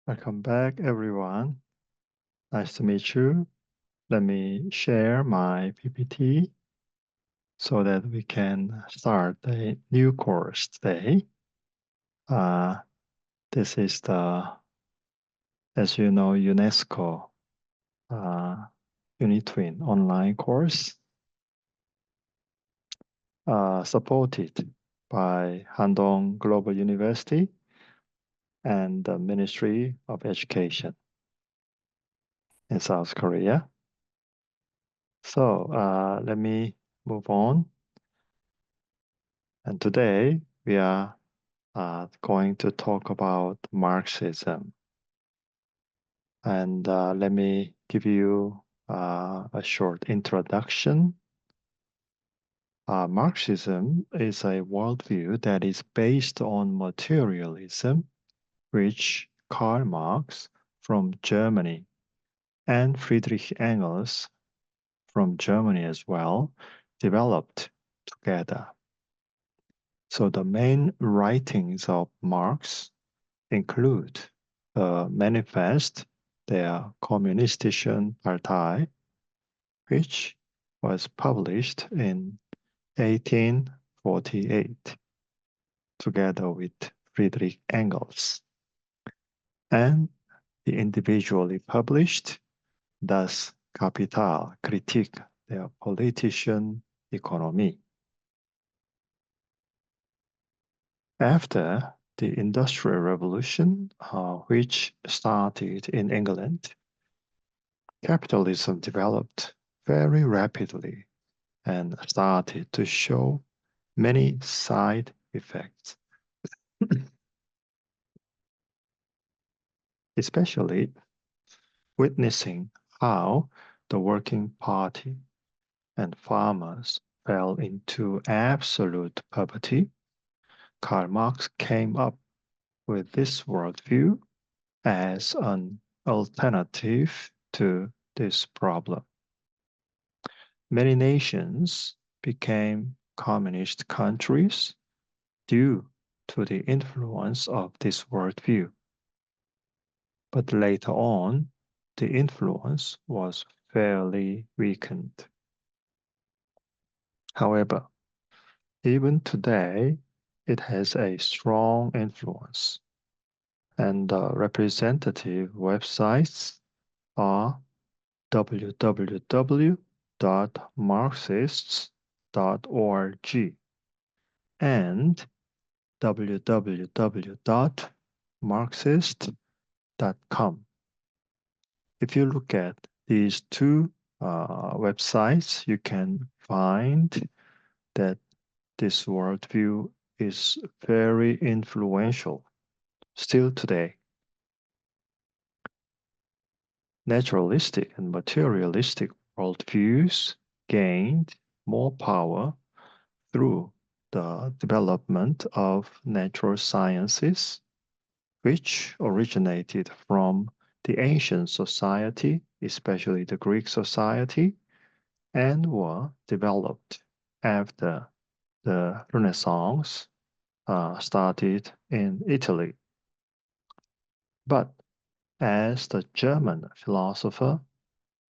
Welcome back, everyone. Nice to meet you. Let me share my PPT so that we can start a new course today. This is as you know, UNESCO UniTwin online course supported by Handong Global University and the Ministry of Education in South Korea. So let me move on. And today we are going to talk about Marxism. And let me give you a short introduction. Marxism is a worldview that is based on materialism, which Karl Marx from Germany and Friedrich Engels from Germany as well developed together. So the main writings of Marx include the Manifest der Kommunistischen Partei, which was published in 1848, together with Friedrich Engels, and the individually published Das Kapital, Kritik der politischen Ökonomie. After the Industrial Revolution, which started in England, capitalism developed very rapidly and started to show many side effects, especially witnessing how the working party and farmers fell into absolute poverty. Karl Marx came up with this worldview as an alternative to this problem. Many nations became communist countries due to the influence of this worldview. But later on, the influence was fairly weakened. However, even today, it has a strong influence, and representative websites are www.marxists.org and www.marxist.com. If you look at these two websites, you can find that this worldview is very influential still today. Naturalistic and materialistic worldviews gained more power through the development of natural sciences, which originated from the ancient society, especially the Greek society, and were developed after the Renaissance started in Italy. But as the German philosopher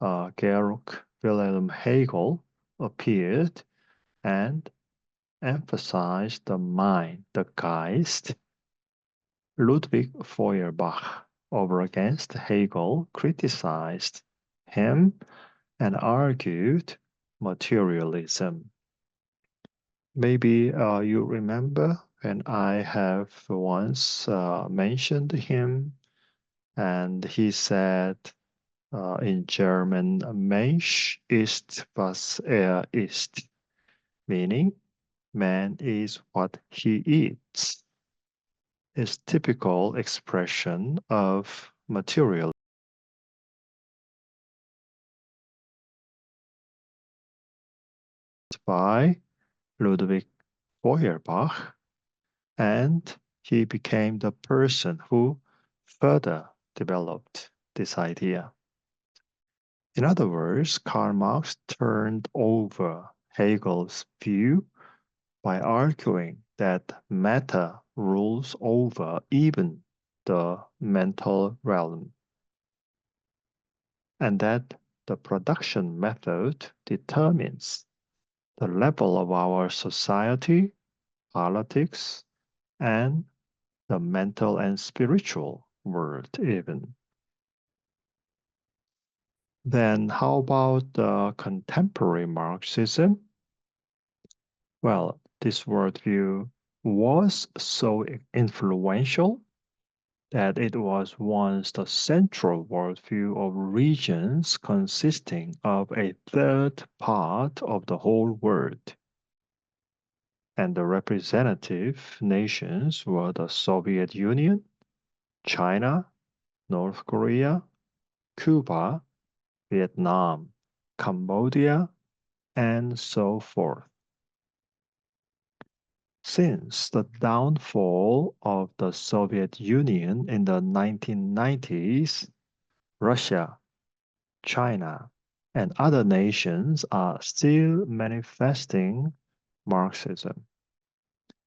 Georg Wilhelm Hegel appeared and emphasized the mind, the Geist, Ludwig Feuerbach, over against Hegel, criticized him and argued materialism. Maybe you remember when I have once mentioned him, and he said in German, Mensch ist, was ist, meaning man is what he eats, is typical expression of materialism by Ludwig Feuerbach, and he became the person who further developed this idea. In other words, Karl Marx turned over Hegel's view by arguing that matter rules over even the mental realm, and that the production method determines the level of our society, politics, and the mental and spiritual world even. Then how about the contemporary Marxism? Well, this worldview was so influential that it was once the central worldview of regions consisting of a third part of the whole world. And the representative nations were the Soviet Union, China, North Korea, Cuba, Vietnam, Cambodia, and so forth. Since the downfall of the Soviet Union in the 1990s, Russia, China, and other nations are still manifesting Marxism.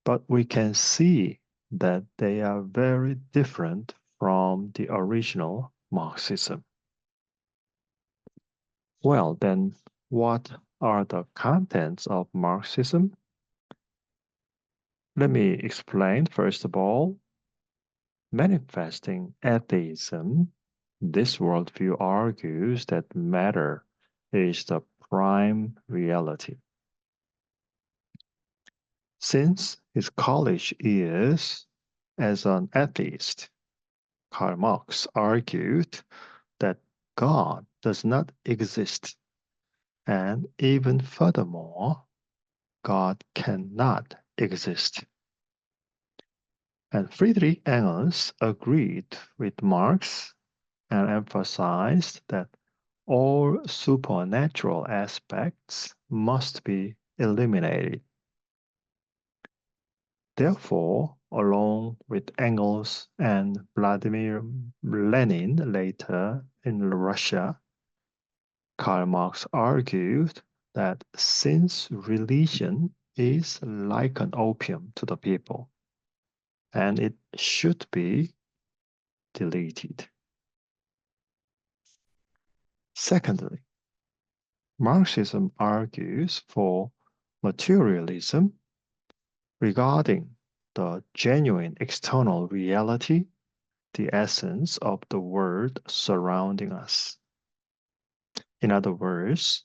But we can see that they are very different from the original Marxism. Well, then, what are the contents of Marxism? Let me explain first of all. Manifesting atheism, this worldview argues that matter is the prime reality. Since his college years as an atheist, Karl Marx argued that God does not exist, and even furthermore, God cannot exist. And Friedrich Engels agreed with Marx and emphasized that all supernatural aspects must be eliminated. Therefore, along with Engels and Vladimir Lenin later in Russia, Karl Marx argued that since religion is like an opium to the people, and it should be deleted. Secondly, Marxism argues for materialism regarding the genuine external reality, the essence of the world surrounding us. In other words,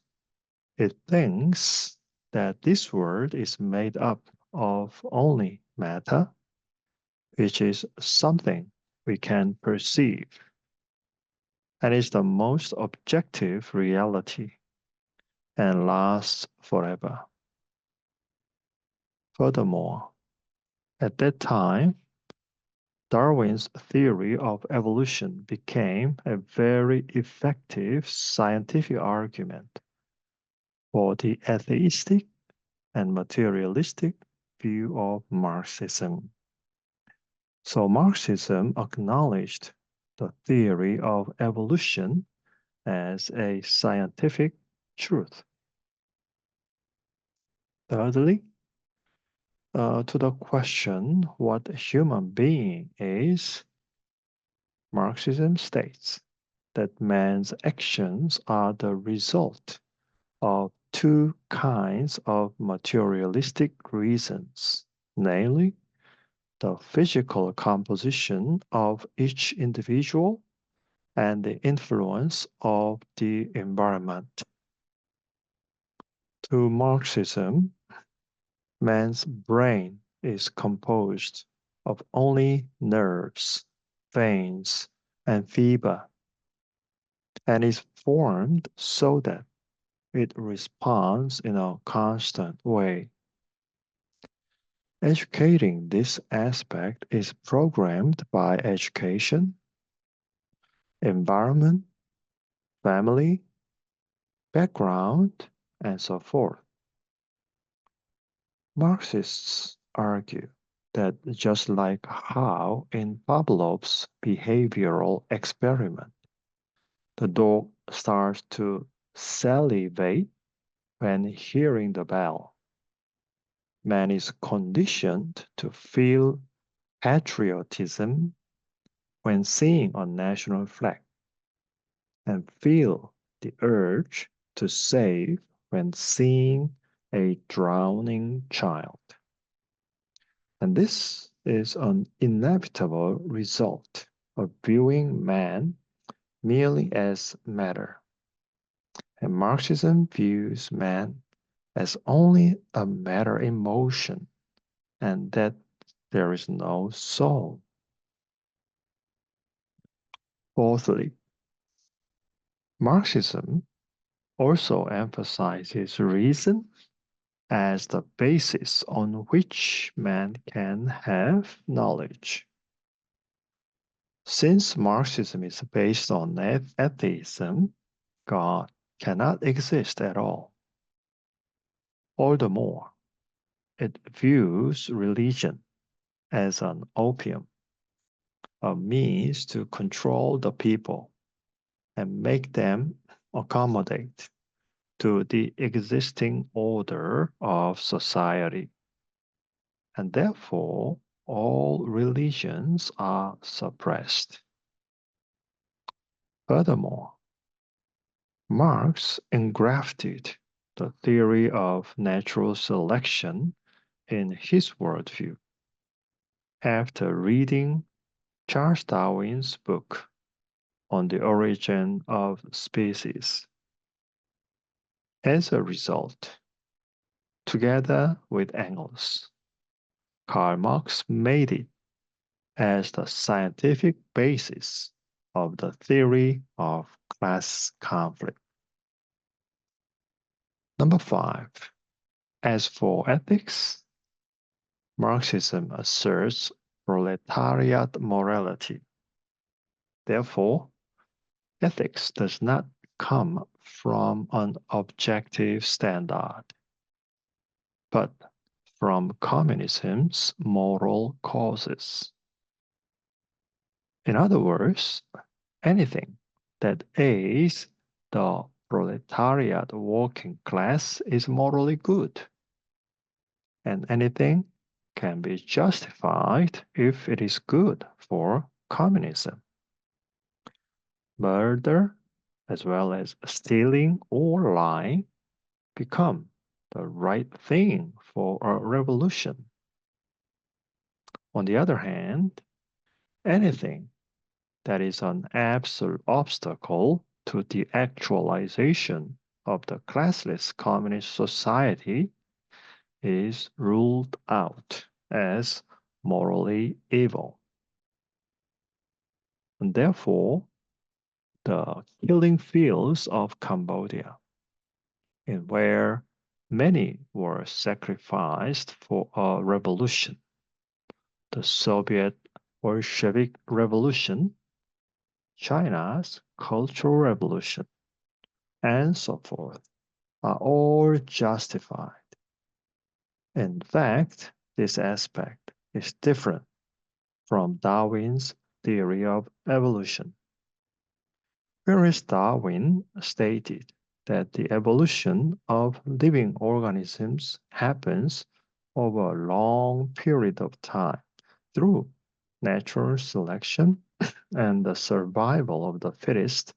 it thinks that this world is made up of only matter, which is something we can perceive, and is the most objective reality and lasts forever. Furthermore, at that time, Darwin's theory of evolution became a very effective scientific argument for the atheistic and materialistic view of Marxism. So Marxism acknowledged the theory of evolution as a scientific truth. Thirdly, to the question what a human being is, Marxism states that man's actions are the result of two kinds of materialistic reasons, namely, the physical composition of each individual and the influence of the environment. To Marxism, man's brain is composed of only nerves, veins, and fiber, and is formed so that it responds in a constant way. Educating this aspect is programmed by education, environment, family, background, and so forth. Marxists argue that just like how in Pavlov's behavioral experiment, the dog starts to salivate when hearing the bell, man is conditioned to feel patriotism when seeing a national flag and feel the urge to save when seeing a drowning child. And this is an inevitable result of viewing man merely as matter. And Marxism views man as only a matter in motion, and that there is no soul. Fourthly, Marxism also emphasizes reason as the basis on which man can have knowledge. Since Marxism is based on atheism, God cannot exist at all. All the more, it views religion as an opium, a means to control the people and make them accommodate to the existing order of society. And therefore, all religions are suppressed. Furthermore, Marx engrafted the theory of natural selection in his worldview after reading Charles Darwin's book on the origin of species. As a result, together with Engels, Karl Marx made it as the scientific basis of the theory of class conflict. Number 5. As for ethics, Marxism asserts proletariat morality. Therefore, ethics does not come from an objective standard, but from communism's moral causes. In other words, anything that aids the proletariat working class is morally good, and anything can be justified if it is good for communism. Murder, as well as stealing or lying, become the right thing for a revolution. On the other hand, anything that is an absolute obstacle to the actualization of the classless communist society is ruled out as morally evil. And therefore, the killing fields of Cambodia, in where many were sacrificed for a revolution, the Soviet Bolshevik Revolution, China's Cultural Revolution, and so forth, are all justified. In fact, this aspect is different from Darwin's theory of evolution, whereas Darwin stated that the evolution of living organisms happens over a long period of time through natural selection and the survival of the fittest.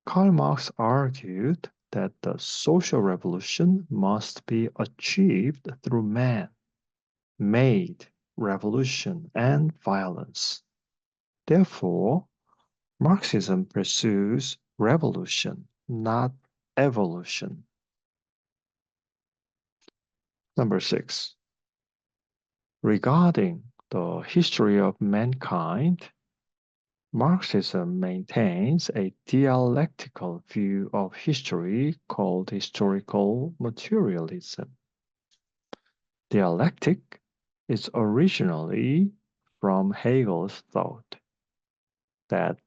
Karl Marx argued that the social revolution must be achieved through man-made revolution and violence. Therefore, Marxism pursues revolution, not evolution. Number 6. Regarding the history of mankind, Marxism maintains a dialectical view of history called historical materialism. Dialectic is originally from Hegel's thought that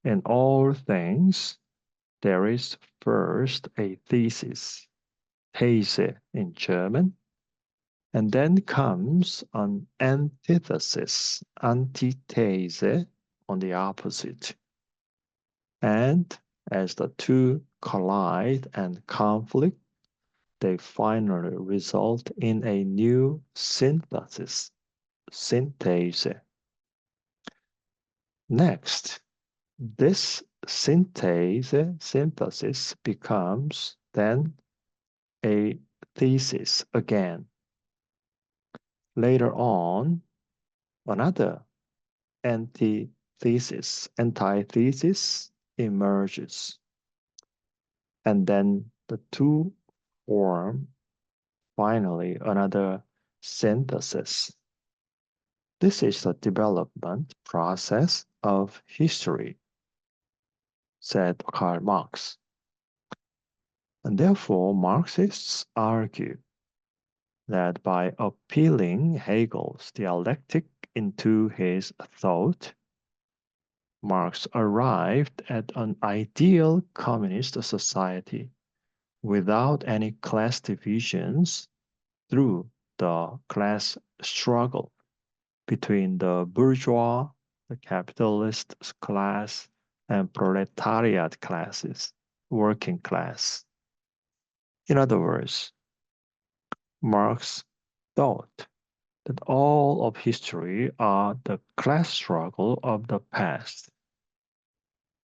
in all things there is first a thesis, These in German, and then comes an antithesis, Antithese, on the opposite. And as the two collide and conflict, they finally result in a new synthesis, synthese. Next, this synthesis becomes then a thesis again. Later on, another antithesis emerges, and then the two form finally another synthesis. This is the development process of history, said Karl Marx. And therefore, Marxists argue that by appealing Hegel's dialectic into his thought, Marx arrived at an ideal communist society without any class divisions through the class struggle between the bourgeois, the capitalist class, and proletariat classes, working class. In other words, Marx thought that all of history are the class struggle of the past,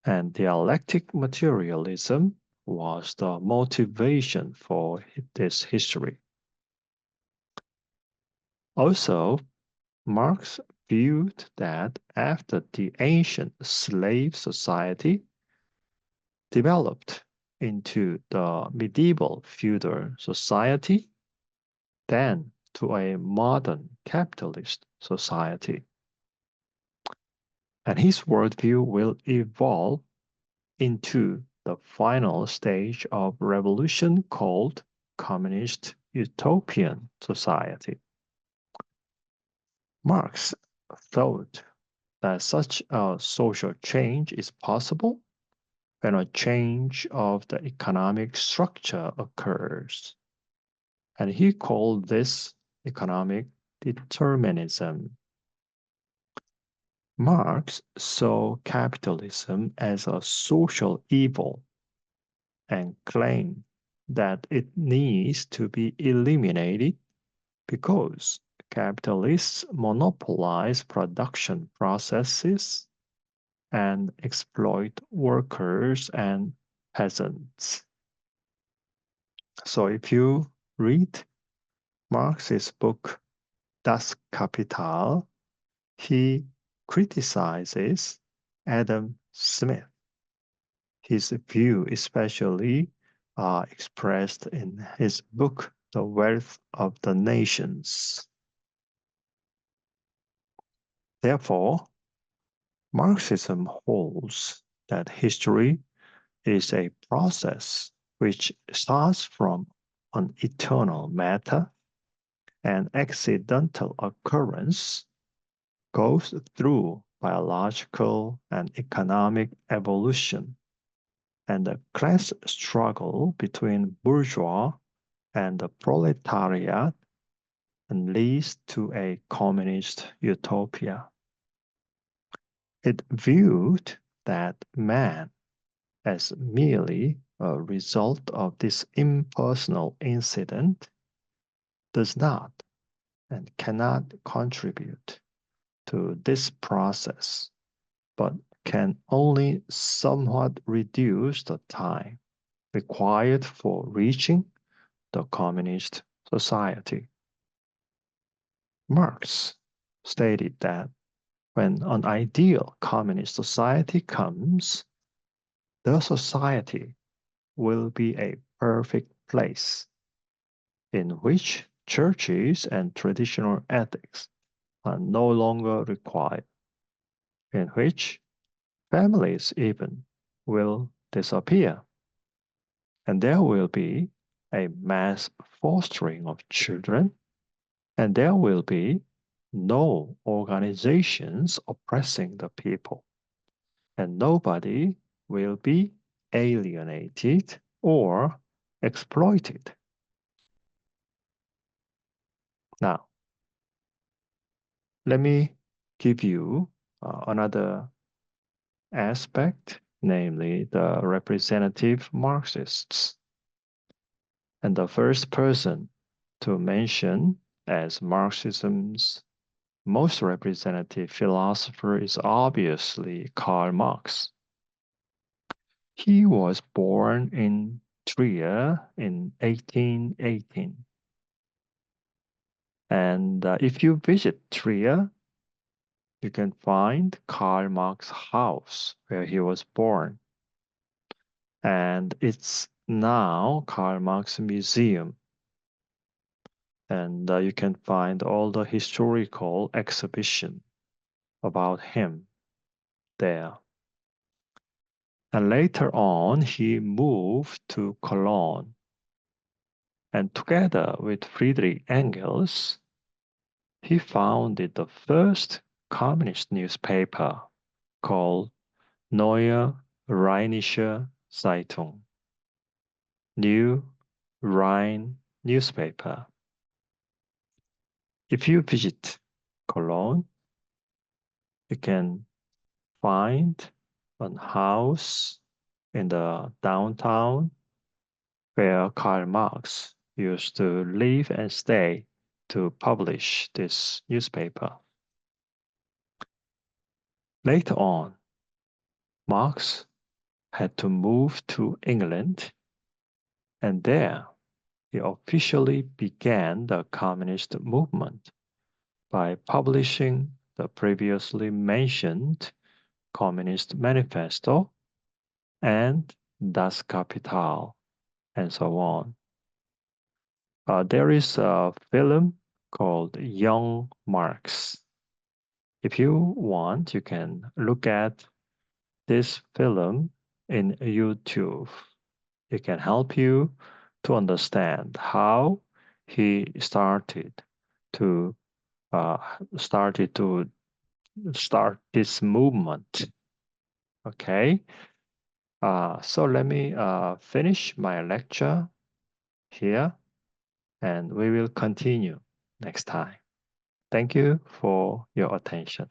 and dialectic materialism was the motivation for this history. Also, Marx viewed that after the ancient slave society developed into the medieval feudal society, then to a modern capitalist society. And his worldview will evolve into the final stage of revolution called communist utopian society. Marx thought that such a social change is possible when a change of the economic structure occurs. And he called this economic determinism. Marx saw capitalism as a social evil and claimed that it needs to be eliminated because capitalists monopolize production processes and exploit workers and peasants. So if you read Marx's book Das Kapital, he criticizes Adam Smith. His view especially expressed in his book The Wealth of the Nations. Therefore, Marxism holds that history is a process which starts from an eternal matter and accidental occurrence, goes through biological and economic evolution, and the class struggle between bourgeois and the proletariat, and leads to a communist utopia. It viewed that man as merely a result of this impersonal incident does not and cannot contribute to this process, but can only somewhat reduce the time required for reaching the communist society. Marx stated that when an ideal communist society comes, the society will be a perfect place in which churches and traditional ethics are no longer required, in which families even will disappear, and there will be a mass fostering of children, and there will be no organizations oppressing the people, and nobody will be alienated or exploited. Now, let me give you another aspect, namely the representative Marxists. And the first person to mention as Marxism's most representative philosopher is obviously Karl Marx. He was born in Trier in 1818. And if you visit Trier, you can find Karl Marx's house where he was born. And it's now Karl Marx Museum. And you can find all the historical exhibition about him there. And later on, he moved to Cologne. And together with Friedrich Engels, he founded the first communist newspaper called Neue Rheinische Zeitung, New Rhine newspaper. If you visit Cologne, you can find a house in the downtown where Karl Marx used to live and stay to publish this newspaper. Later on, Marx had to move to England, and there he officially began the communist movement by publishing the previously mentioned Communist Manifesto and Das Kapital, and so on. There is a film called Young Marx. If you want, you can look at this film in YouTube. It can help you to understand how he to started to start this movement. Okay, so let me finish my lecture here, and we will continue next time. Thank you for your attention.